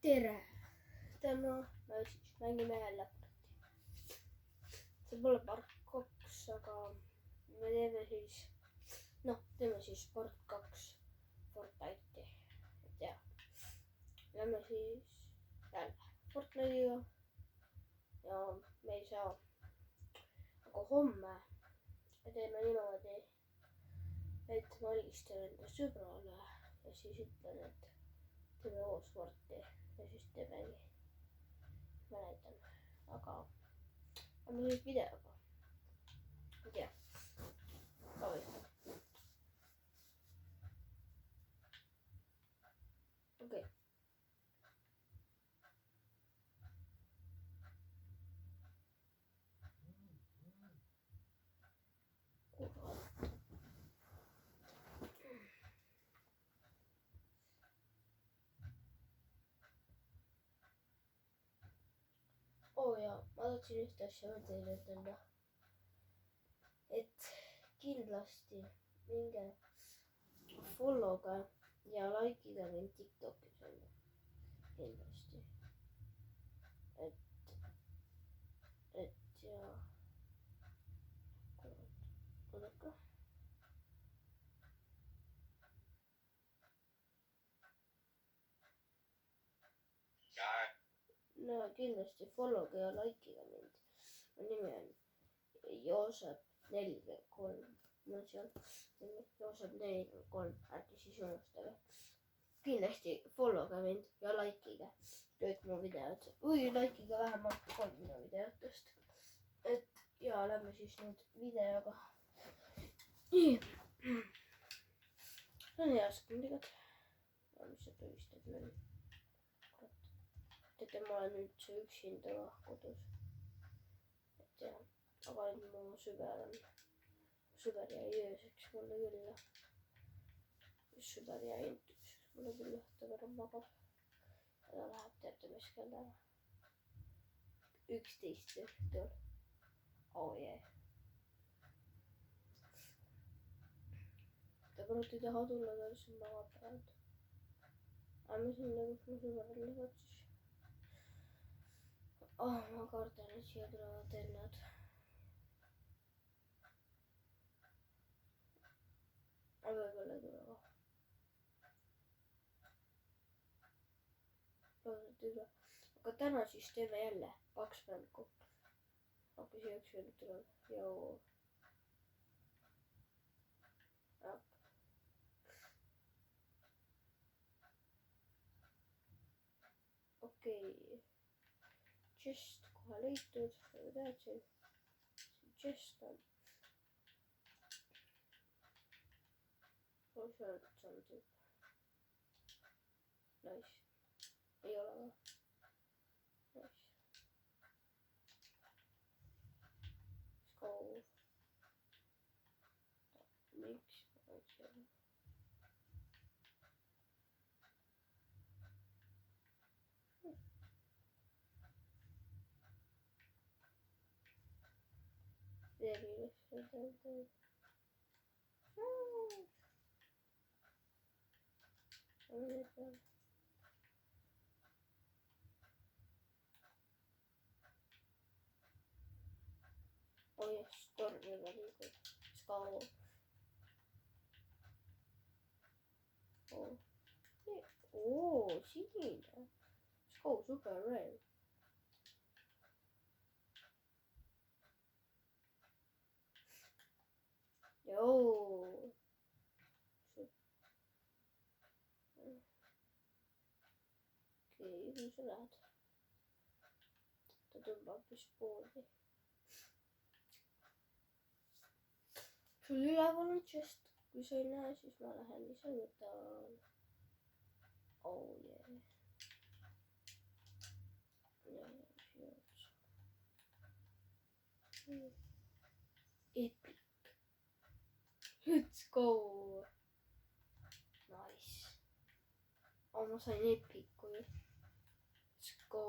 tere! Täna me siis mängime jälle Forti. See pole part 2, aga me teeme siis part 2 Fortnite'i. Et jah, lähme siis jälle Fortnite'iga ja me ei saa, aga homme teeme niimoodi, et ma helistan enda sõbrale ja siis ütlen, et teeme koos Forti ja siis teemegi, ma näitan, aga lähme siis videoga, ei tea, proovime. Okei. Ja ma tahtsin ühte asja veel teile ütelda, et kindlasti minge follow'ga ja like'iga mind TikTokis onju, kindlasti, et ja oodake. No kindlasti follow'ga ja like'iga mind. Mu nimi on Joosep43. Mul on seal Joosep43, ärge siis unustage. Kindlasti follow'ga mind ja like'iga kõik mu videod või like'iga vähemalt 3 minu videotest. Et ja lähme siis nüüd videoga. Nii. See on hea skrindiga. Mis see põhistab meil? Teate, ma olen üldse üksinda kodus. Et jah, aga nüüd mu sõber jäi ööseks mulle külla. Sõber jäi intuks mulle külla, ta korra magab. Ja ta läheb teate mis kell ära. 11 õhtul. Oh yeah. Ta korra ei taha tulla, ta lihtsalt magab praegu. Aga ma siin nagu mu sõbrad lähevad siis. Ma kardan, et siia tulevad ennad. Aga võib-olla ei tule ka. Aga täna siis teeme jälle 2 mängu. Aga siia üks veel tuleb. Joo. Okei. Chest kohe leitud. Või teadsin. Chest on. See on tüüp. Nice. Ei ole ka. Nice. Let's go. Miks ma olen seal? Oh yes, storm juba liigub. Let's go. Sinine. Let's go, super rare. Joo. Okei, kuhu sa lähed? Ta tõmbab vist poodi. Sul üleval on chest. Kui sa ei näe, siis ma lähen ise võtan. Oh yeah. Epic. Let's go. Nice. Oh, ma sain epicu. Let's go.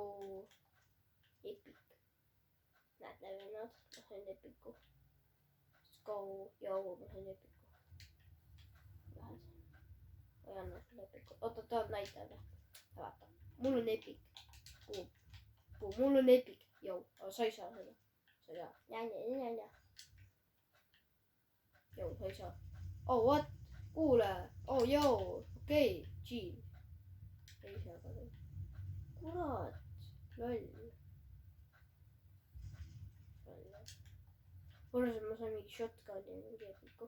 Epic. Näete vennad, ma sain epicu. Let's go. Joo, ma sain epicu. Lähed. Või anna sulle epicu. Oota, tahad näitada? Vaata. mul on epic. Mul on epic. Jou, aga sa ei saa seda. Sa ei saa. Jou, sa ei saa. Oh, what? Kuule. Oh, jou. Okei. Chill. Ei saa ka teha. Kurat. Loll. Korras, ma sain mingi shotgun'i ja mingi epiku.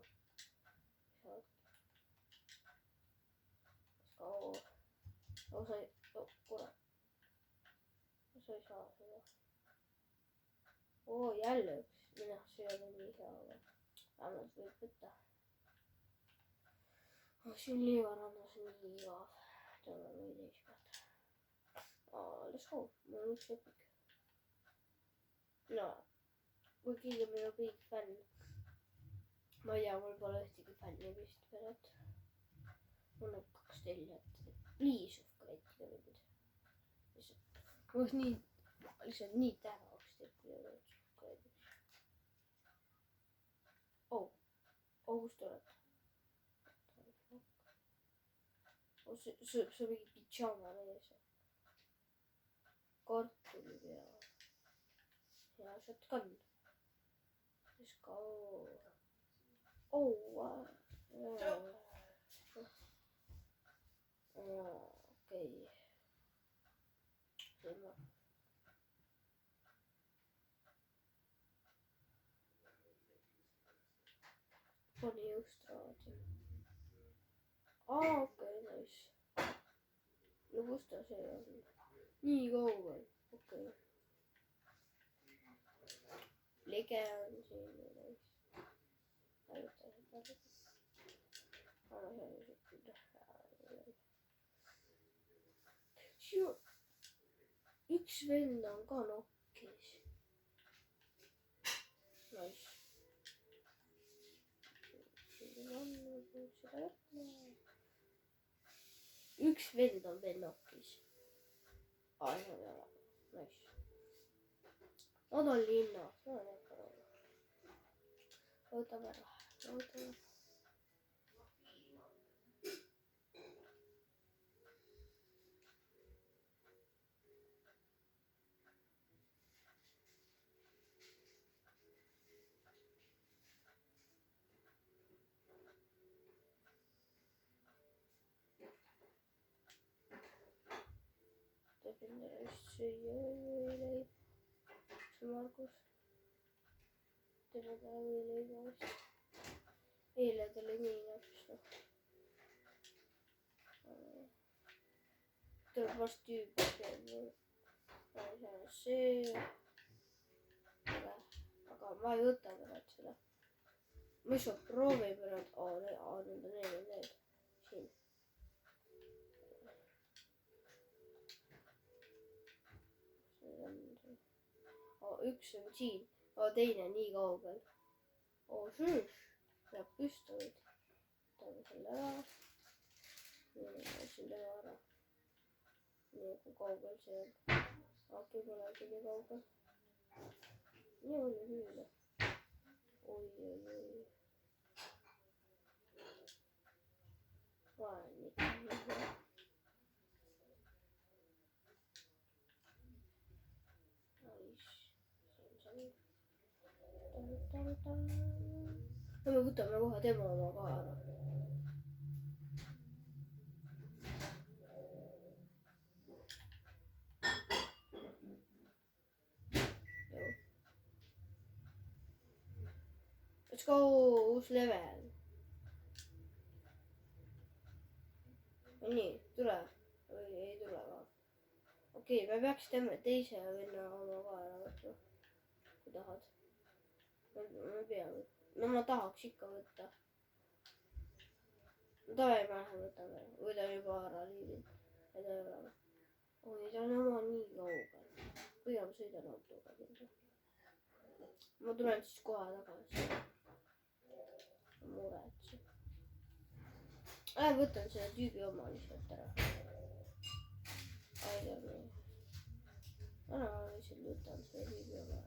Oh, sa ei... Oh, kurat. Sa ei saa seda. Oo, jälle üks. Minah, see ei ole nii hea, aga vähemalt võib võtta. Siin liivarannas nii igav. Täna või teispäev. Let's go. Mul on üks epic. No, kui keegi on minu kõik fänn. Ma ei tea, mul pole ühtegi fänni vist pealt. Mul on 2 teljat. Please upgrade'ige mind. Mul oleks nii... Lihtsalt nii tähaks teeb, kui ei ole upgrade'iks. Oh, kus te olete? See on mingi pidžaama ees. Kartuli peal. Ja shotgun. Let's go. Oh, wow. Okei. Selma. Pani just raadi. Okei, nice. No kus ta see on? Nii kaugel. Okei. Lege on siin ja nice. Näitan seda. Anna see on siuke. Üks vend on ka nokkis. Nice. Üks vend on veel nokkis. Ai, see on ära. Nice. Nad on linnas. Võtame ära. Endale just süüa võileib. See Margus. Teeme talle võileiba vist. Eile talle nii näpsnud. Tuleb vast tüübi. See. Aga ma ei võta pärast seda. Mis on proovi pärast? Need. Siin. Üks on siin, teine nii kaugel. Šüüš, peab püstoid. Võtame selle ära. Siin tema ära. Nii, kui kaugel see on. Aki polegi nii kaugel. Nii oli hüüle. Oi. Vaen ikka. Ja me võtame kohe tema oma ka ära. Let's go, uus level. Nii, tule. Või ei tule ka. Okei, me peaks teise venna oma ka ära võtma. Kui tahad. Ma pean. No ma tahaks ikka võtta. No tavai ma lähen võtame. Või ta juba ära liivib. Ja ta ei ole. Oi, ta on oma nii kaugel. Pigem sõidan autoga kinda. Ma tulen siis kohe tagasi. Muretsi. Võtan selle tüübi oma lihtsalt ära. Ai, ta on nii. Ära lihtsalt võtan selle tüübi oma ära.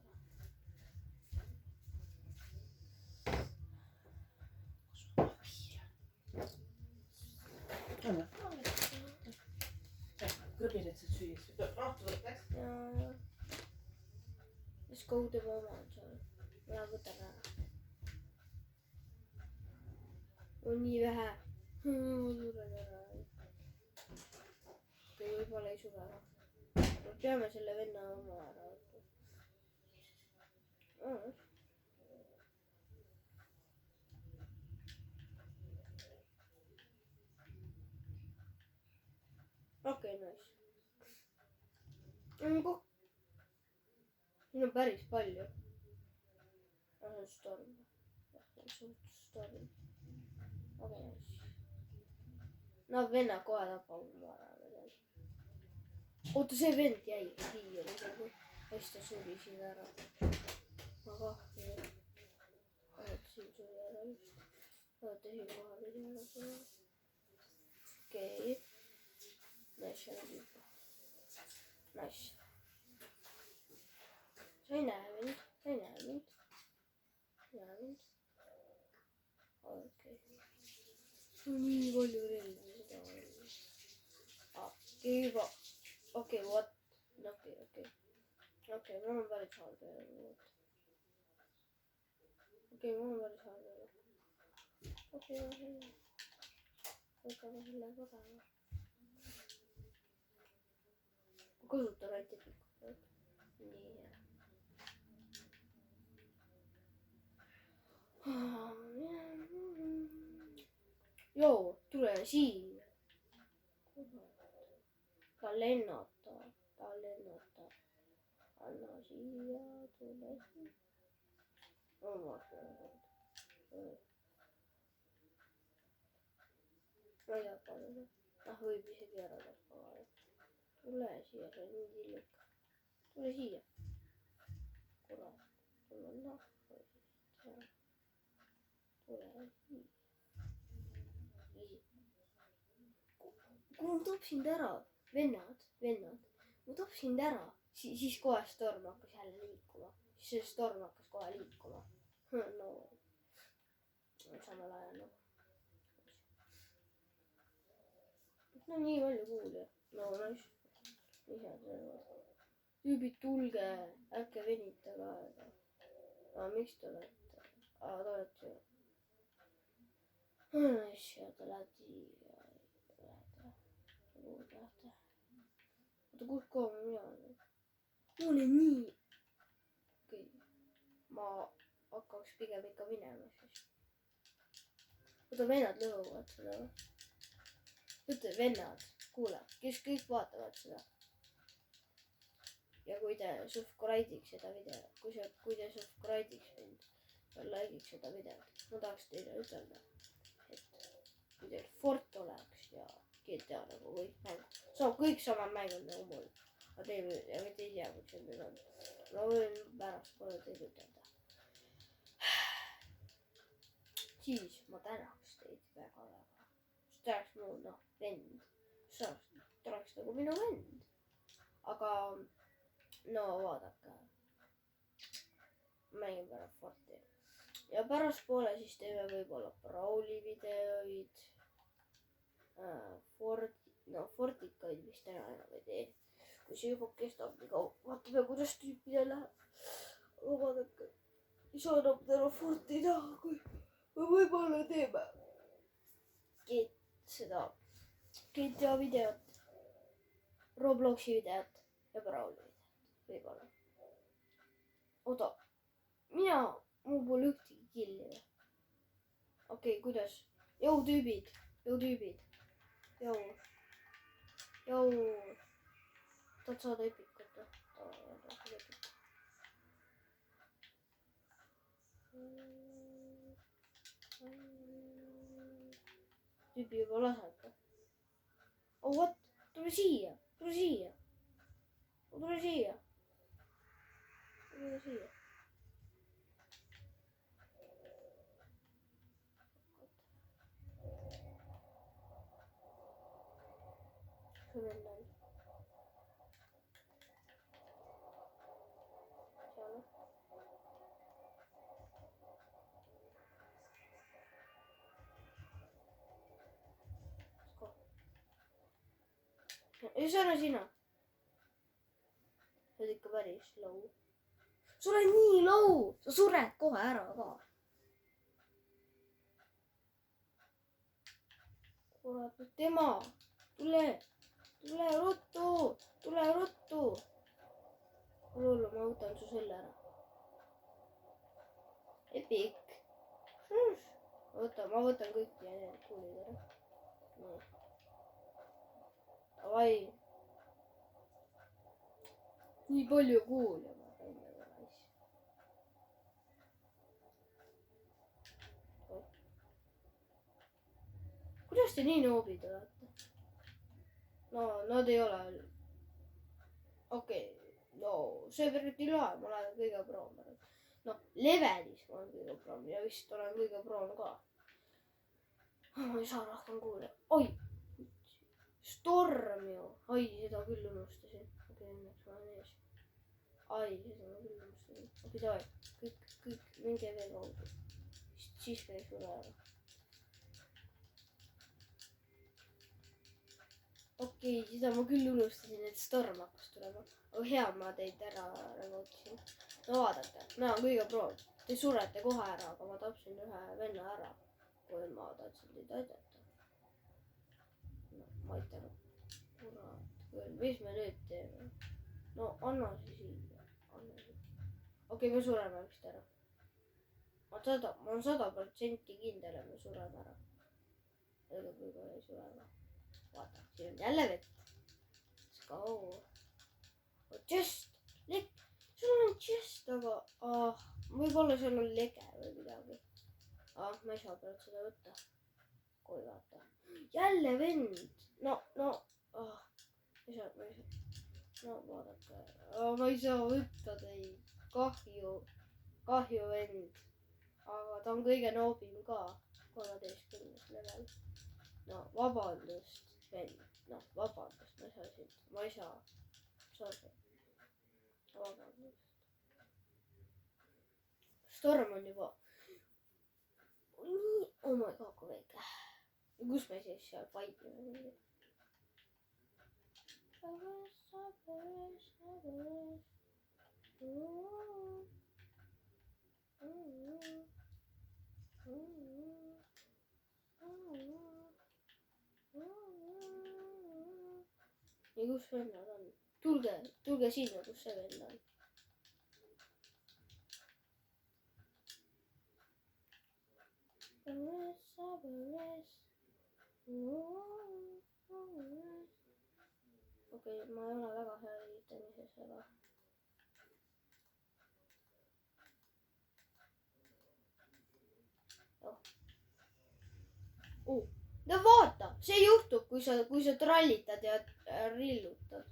krõbinat saad süüa, rahtu võtaks. ja. Let's go tema oma on seal. Mina võtan ära. On nii vähe. Ma suren ära. Okei, võib-olla ei sure ära. Me peame selle venna oma ära võtma. Okei, nice. Siin on päris palju. See on storm. See on suht storm. Okei, nice. No venna kohe tapab mu ära. Oota, see vend jäi siia nagu. Hästi ta suri siin ära. Aga siin suri ära just. Oota, siin kohe pidi ära suri. Okei. Nice, ära liiga. Nice. Sa ei näe mind. Sa ei näe mind. Näe mind. Okei. Nii palju relvi seda on. Okei, juba. Okei, what? Okei, mul on päris halb jälle. Okei, mul on päris halb jälle. Okei. Võtame selle kodama. Kasuta rätipikut. Nii hea. Joo, tule siia. Ta lennata. Anna siia, tule siia. Ma ei tappa teda. Võib isegi ära tappa. Tule siia, see on nii tillik. Tule siia. Kurat, tule nahku. Tule siia. Kui ma tapsin ta ära, vennad. Ma tapsin ta ära, siis kohe storm hakkas jälle liikuma. Siis see storm hakkas kohe liikuma. No, samal ajal noh. No nii palju kuulja. No nice. Mis head relvad. Tüübid, tulge, äkki venitage aega. Miks te olete? Te olete ju. Nice, ja te lähete siia. Oota, kus kohe mina olen? Mul on nii. Okei. Ma hakkaks pigem ikka minema siis. Oota, vennad lõhuvad seda või? Ütle, vennad, kuule, kes kõik vaatavad seda. Ja kui te subscribe'iks seda videot, kui te subscribe'iks mind ja like'iks seda videot, ma tahaks teile ütelda, et kui teil Fort oleks ja GTA nagu kõik mängud. Kõik samad mängud nagu mul. Aga te ei tea, miks need on. Ma võin pärast pole teid ütelda. Siis ma tänaks teid väga. Sest ta oleks mu vend. Ta oleks nagu minu vend. Aga no vaadake. Mängin pärast Forti. Ja pärast poole siis teeme võib-olla Brawli videoid. Fortikaid vist täna enam ei tee. Kui see juba kestab nii kaua. Vaatame, kuidas tüüpidel läheb. Aga vaadake, ei saa enam täna Forti taha, kui me võib-olla teeme seda GTA videot, Robloxi videot ja Brawli videot. Võib-olla. Oota, mul pole ühtegi killi või? Okei, kuidas? Jou tüübid. Jou. Tahad saada epikut või? Tüübi juba laseb. Oh what? Tule siia. Sunnuntai. Siellä. ei, see ole sina. sa oled ikka päris low. sa oled nii low, sa sured kohe ära ka. kurat, tema, tule ruttu. hullu, ma võtan su selle ära. Epic. ma võtan kõik need kuulid ära. nii. Davai. nii palju kuule ma pean nagu raisk. kuidas te nii noobid olete? no nad ei ole. okei, no see eriti ei loe, ma olen kõige proom. no levelis ma olen kõige proom ja vist olen kõige proom ka. ma ei saa rohkem kuulda. oi, Storm ju. ai, seda küll unustasin. okei, õnneks ma olen ees. ai, seda ma küll unustasin. okei, davai, kõik, minge veel kaudu. siis käis üle ära. okei, seda ma küll unustasin, et Storm hakkas tulema. aga hea, ma teid ära remootsin. no vaadake, ma olen kõige proov. Te surete kohe ära, aga ma tapsin ühe venna ära, kui ma tahtsin teid aidata. no ma aitan. kurat küll, mis me nüüd teeme? no anna siis siia. okei, me sureme vist ära. ma olen 100% kindel, et me sureme ära. ega võib-olla ei sure. vaata, siin on jälle vett. Let's go. Chest, sul on chest, aga võib-olla seal on lege või midagi. ma ei saa praegu seda võtta. kui vaata. jälle vend. no. ei saa. no vaadake. ma ei saa võtta teid. kahju vend. aga ta on kõige noobim ka. 13. level. no vabandust vend. no vabandust, ma ei saa. Sorry. vabandust. Storm on juba nii, oh my god, kui väike. kus me siis seal vaidleme? ja kus vennad on? tulge sinna, kus see vend on. okei, ma ei ole väga hea ehitamises, aga no vaata, see juhtub, kui sa trallitad ja rillutad.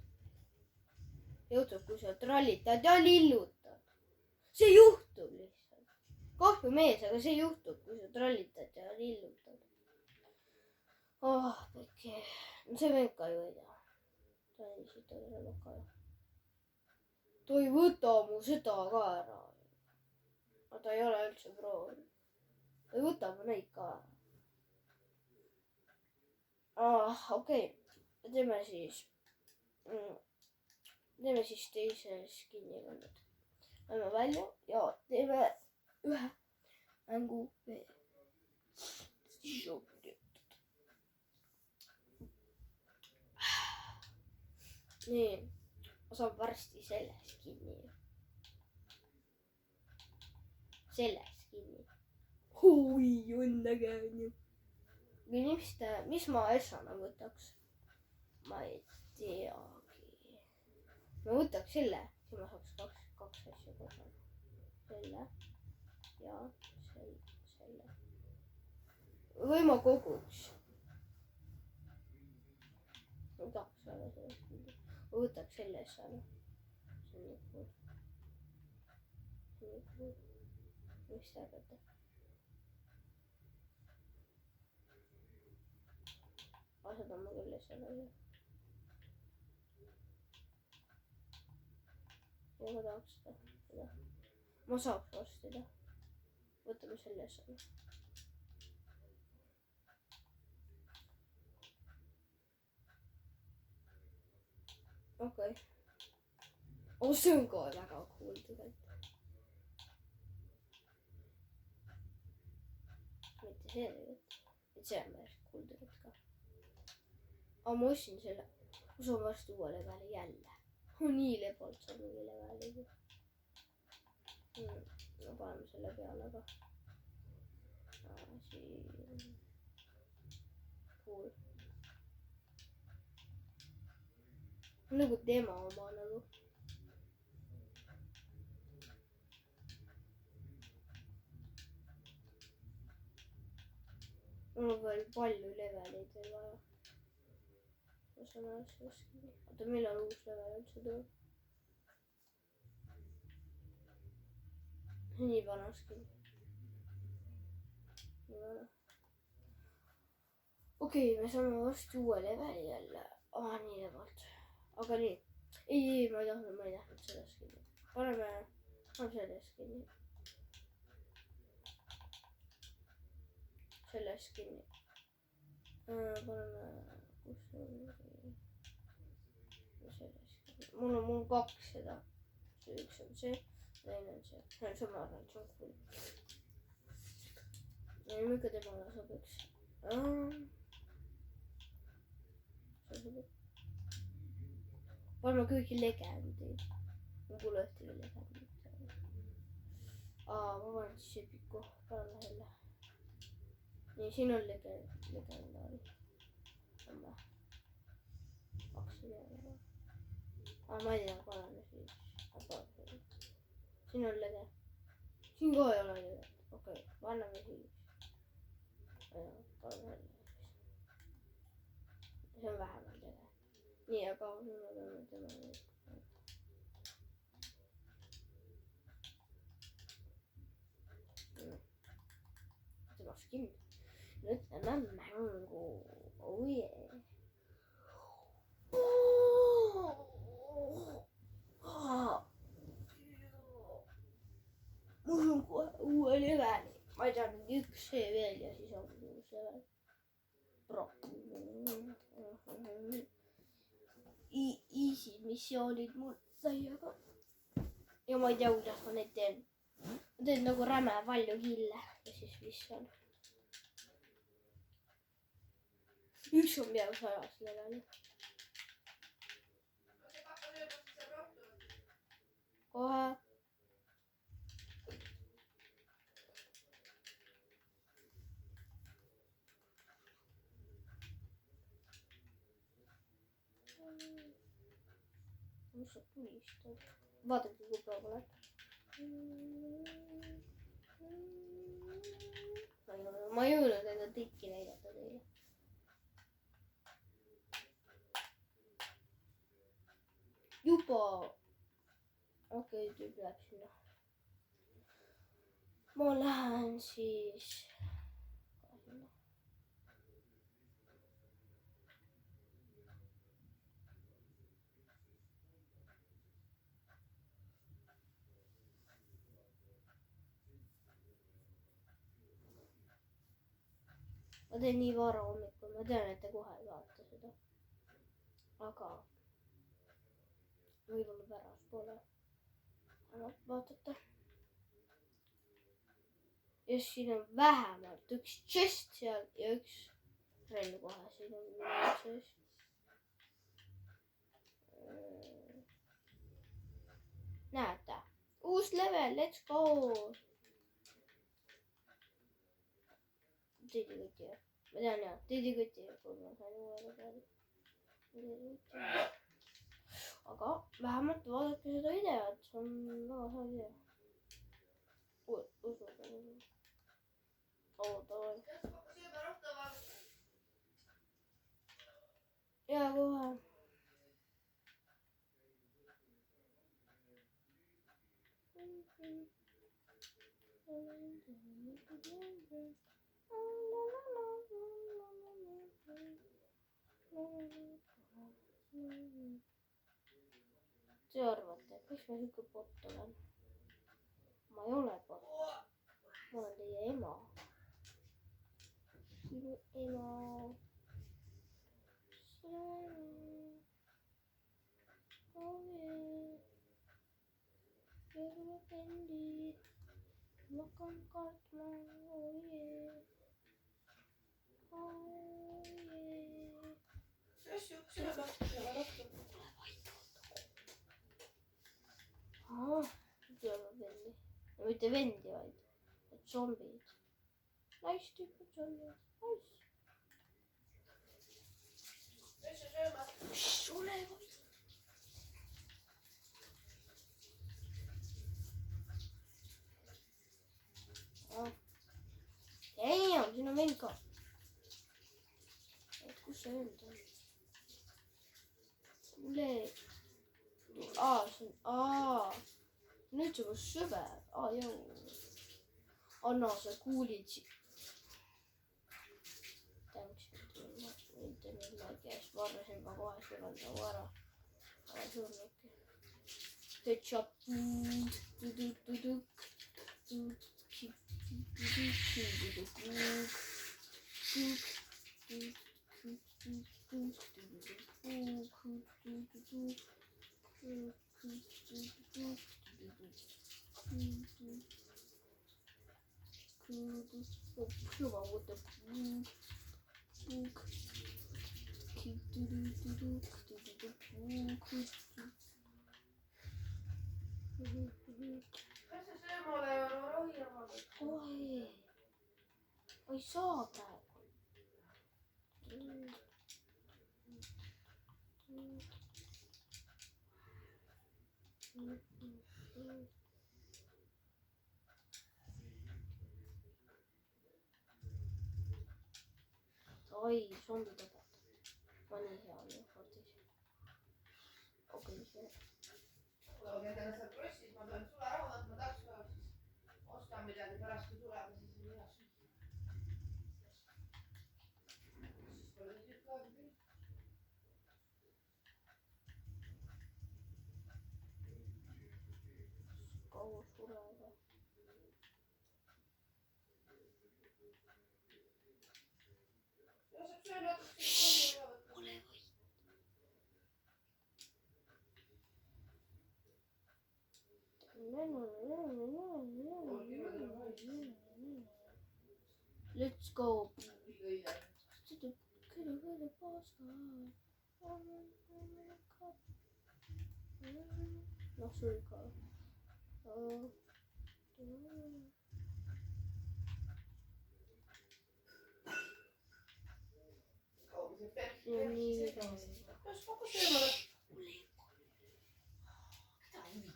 juhtub, kui sa trallitad ja lillutad. see juhtub lihtsalt. kahju mees, aga see juhtub, kui sa trallitad ja lillutad. pekki. see vend ka ju ei tea. ta ei siit ära lukka ju. ta ei võta mu seda ka ära. ta ei ole üldse proovinud. ta ei võta mu neid ka ära. okei. teeme siis teise skinniga nüüd. Lähme välja ja teeme ühe mängu veel. nii, ma saan varsti selle skinni. oi, õnnega on ju. mis ma esmane võtaks? ma ei teagi. ma võtaks selle, siis ma saaks kaks asja kohe. selle ja selle. või ma koguks. ma tahaks väga sellest. ma võtaks selle esmane. see on nii cool. mis te arvate? asetan ma küll selle üle. ja ma tahaks seda. ma saaks varsti seda. võtame selle selle. okei. Oh, see on ka väga cool tegelikult. mitte see tegelikult. et see on päris cool tegelikult ka. aga ma ostsin selle. ma saan varsti uue leveli jälle. nii lebalt saan mingi leveli. no paneme selle peale ka. siin. Cool. nagu tema oma nagu. mul on veel palju leveleid veel vaja. ma saan asja oskida. oota, millal uus level üldse tuleb? nii vanaski. nii vana. okei, me saame varsti uue leveli jälle. nii lebalt. aga nii. ei, ma ei tahtnud sellest kinni. paneme sellest kinni. sellest kinni. paneme, kus on sellest kinni. mul on 2 seda. üks on see, teine on see. see on ma arvan, et see on cool. ja nüüd ka temale sobiks. paneme kõiki legendid. mul pole ühtegi legendit. ma panen siis epiku. paneme jälle. nii, siin on legendaari. on või? 2 peale. ma ei tea, paneme siis. siin on lege. siin ka ei ole lege. okei, paneme siis. paneme jälle. see on vähemalt lege. nii, aga nüüd me peame tema nüüd. tema skin. nüüd teeme mängu. oh yeah. mul on kohe uue leveli. ma ei tea, mingi 1 see veel ja siis on uus level. Easy missioonid mul täiega. ja ma ei tea, kuidas ma neid teen. ma teen nagu räme palju kille ja siis vissan. üks on peaaegu 100 leveli. kohe. mis sa tulistad? vaadake, kui kaua läheb. ma ei jõudnud enda tikki näidata teile. juba. okei, tüüp läheb sinna. ma lähen siis. ma teen nii vara hommikul, ma tean, et te kohe ei vaata seda. aga võib-olla pärastpoole vaatate. ja siin on vähemalt 1 chest seal ja 1 relv kohe siin on sees. näete, uus level, let's go. Tiidikuti. ma tean jah, tiidikuti, kui ma sain uue leveli. aga vähemalt vaadake seda videot, see on väga hea video. usuge. davai. ja kohe. Te arvate, et miks ma siuke bot olen? ma ei ole bot. ma olen teie ema. sinu ema. Sööma pendid. Ma hakkan kartma, oh jee. Oh jee. Söö lahti. Sööma pendi. Mitte vendi, vaid zombid. Nice tüüpi zombid. Nice. Sööma. Ole või. Damn, siin on vend ka. Et kus see vend on? Kuule. See on. Nüüd see kus sõber. Jõu. Anna see kuulid. Thanks. Mitte millegi eest. Ma arvasin juba kohe suren nagu ära. Aga surnudki. Headshot. Oi, ei saa praegu. Oi, zombi tapab. Ma nii hea olen Fortis. Okei, see. Tulevad endale seal krossis, ma pean sulle ära võtma taksoga, siis ostan midagi pärast, kui tulevad, siis on hea süüa. Siis pole nii tükk aega küll. Kaua surega. Joosep, söö natuke, siis on võtta. Ole või. Let's go. Noh, suri ka. See on nii hea. Kas hakka sööma? Keda huvi?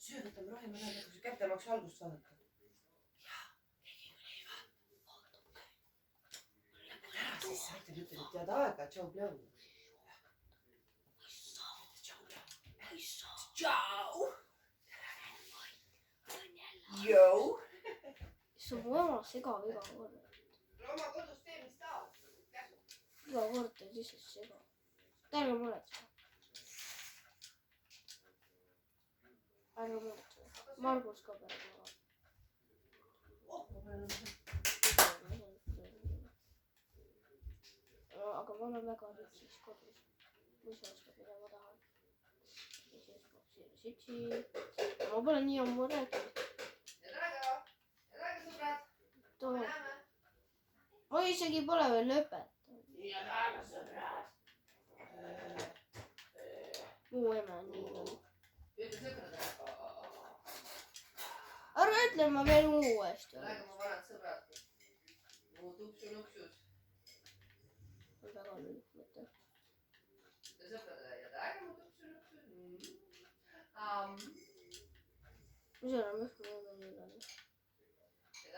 Söö, võtame rohima näha, kui see kättemaksu algust vaadata. Jaa, keegi oli vaatab. Ära siis saatel ütled, et tead aega, tšau, pljau. Tšau! Jou! See on vana segav iga kord. Oma kodus tee, mis tahad. Iga kord teed lihtsalt segav. Ärge muretsege. Ärge muretsege. Margus ka pärast maha. Oh, ma panen Aga ma olen väga riksis kodus. Mis oskab, mida ma tahan. Ma pole nii ammu rääkinud. Ma isegi pole veel lõpetanud. Mu ema on nii lõpp. Ära ütle, ma veel uuesti. Mu vanad sõbrad. Mu tupsu-nupsus. On väga lõpp mõte. Sõpradele ja äge mu tupsu-nupsus. Mis on, mis mu ema nii on?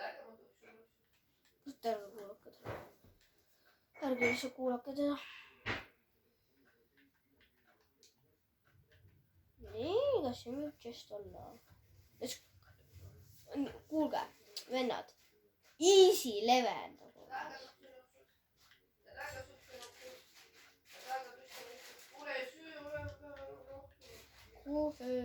Äge mu tupsu-nupsus. Ärge kuulake teda. Ärge lihtsalt kuulake teda. Nii, kas see võib just olla? Kuulge, vennad. Easy level. Äge tupsu-nupsus. Äge tupsu-nupsus. Äge tupsu-nupsus. Kuule, süü, ole rohkem. Kuhe.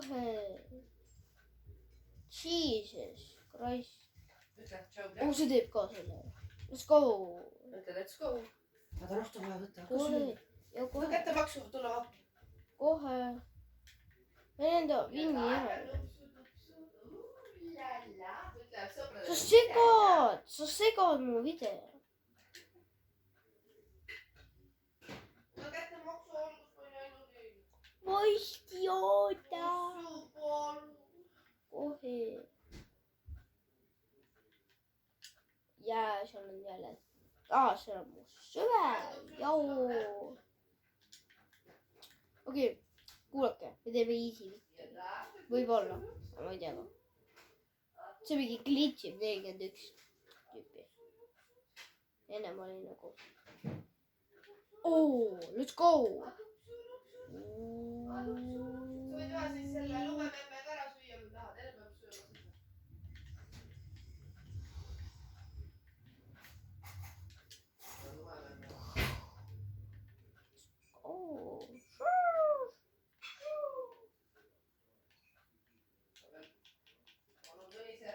kohe. Jesus Christ. ütle tšau Oh, Leo . see teeb ka selle. Let's go. ütle let's go . vaata rohtu vaja võtta . Kohe. Ja no kohe. kättemaksu tulla vaata . Kohe. Me enda vinni järel. Sa segad mu video. no kättemaksu algus ma ei näinud ei . Posti oota. Kohe. Ja seal on jälle. See on mu sõber. Jau. Okei. Kuulake. Me teeme easy video. Võib-olla. Ma ei tea ka. See mingi glitchib 41 tüüpi. Ennem oli nagu. Oh, let's go. sa võid vaja siis selle lumememmega ära süüa kui tahad . enne peab sööma seda . Oh. palun Tõnise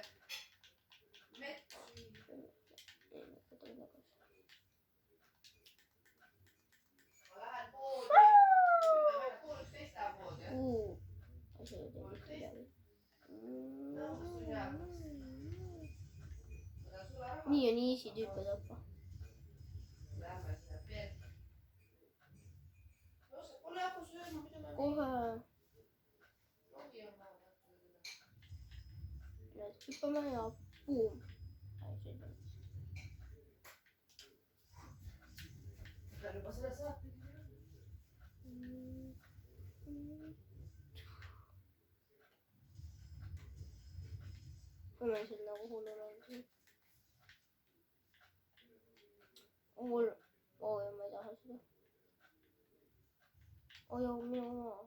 mett süüa . ma lähen poodi . 10:30 läheb poodi jah . Asi oli teinud midagi. Nii on easy tüüpe tappa. Lähme sinna veel . no sa pole hakka sööma , mida ma . Kohe. rohi on vaja võtta . Nüüd hüppame ja boom. pean juba selle saate . Kui me siin nagu hullul on. Hull. Oh ja ma ei taha seda. Oh ja minu oma.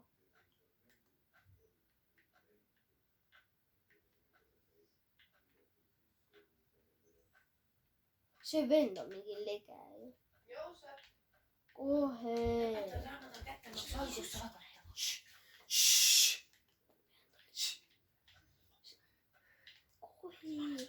See vend on mingi lege. Joosep . Kohe. saamad on kättemaksu algus saada . Kohe.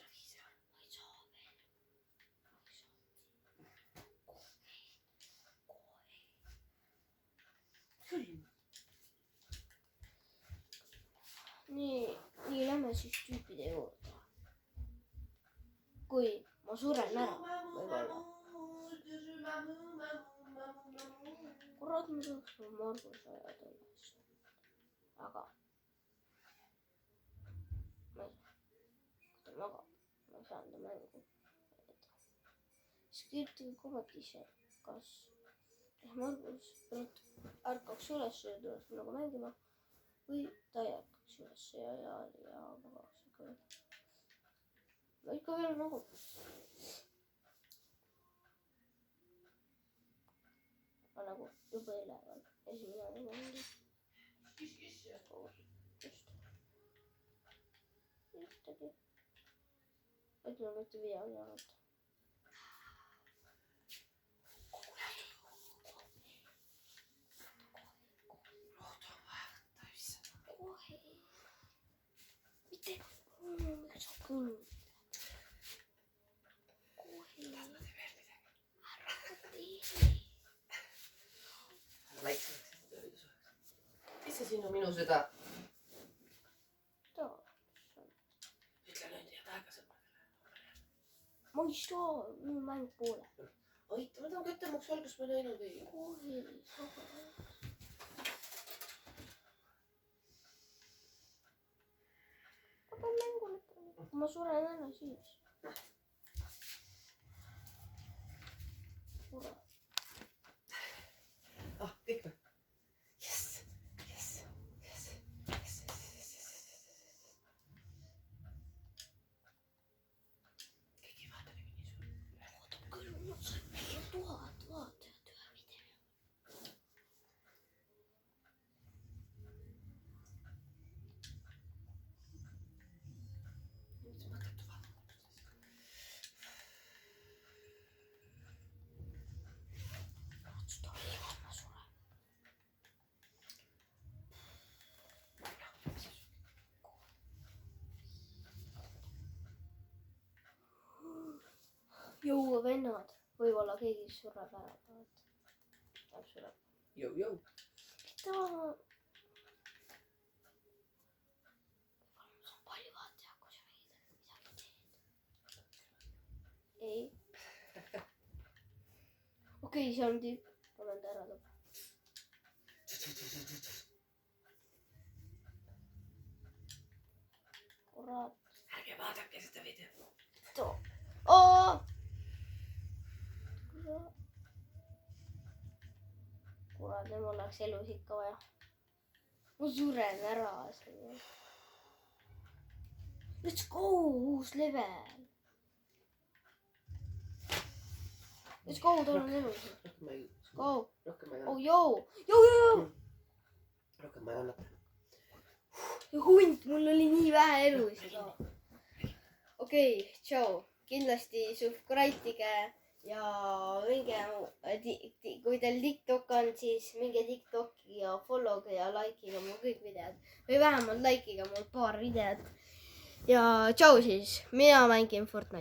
Nii lähme siis tüüpide juurde. Kui ma suren ära, võib-olla. Kurat, ma tahaks Margus ajada üles. Aga. Ma ei saa. Kui ta magab, ma saan ta mängu. Siis kirjutage kommentisse, kas Margus ärkaks üles ja tuleks minuga mängima. Või ta ei ärkaks üles ja magaks ikka veel. Ma ikka veel magab. Ma nagu juba üleval. Esimene nagu on. Just. Ühtegi. Ütleme mitte videogi ainult. Mitte. Miks sa küll? Kohe. Ära tee. mis see siin on minu süda ? ütle nüüd head aega sõpradele . Ma ei saa, minu mäng poole. oita , ma tahan kättemaksu algust ma näinud ei . Kohe. Ma pean mängu lõpuni. Ma suren ära siis. Kurat. kõik või ? keegi ei vaata nii suur . Ootab küll, ma sain 1000 vaatajat ühe video. mis mõttetu vaadata . Otsusta, ma suren. nagu vennad. Võib-olla keegi sureb ära. Läheb sureb. Jõu. Võib-olla on palju vaataja, kui sa midagi teed. Ei. Okei, see on tüüp. Olen ta ära tõbb. Kurat. Ärge vaadake seda videot. Kurat, mul oleks elus ikka vaja. Ma suren ära. Let's go, uus level. Let's go, tal on elus. Let's go. Oh, joo. Rohkem ma ei annata. Hunt, mul oli nii vähe elus. Okei, tšau. Kindlasti subscribe'ige ja minge, kui teil TikTok on, siis minge TikToki ja follow'ge ja like'iga mul kõik videod. Või vähemalt like'iga mul paar videot. Ja tšau siis, mina mängin Fortnite.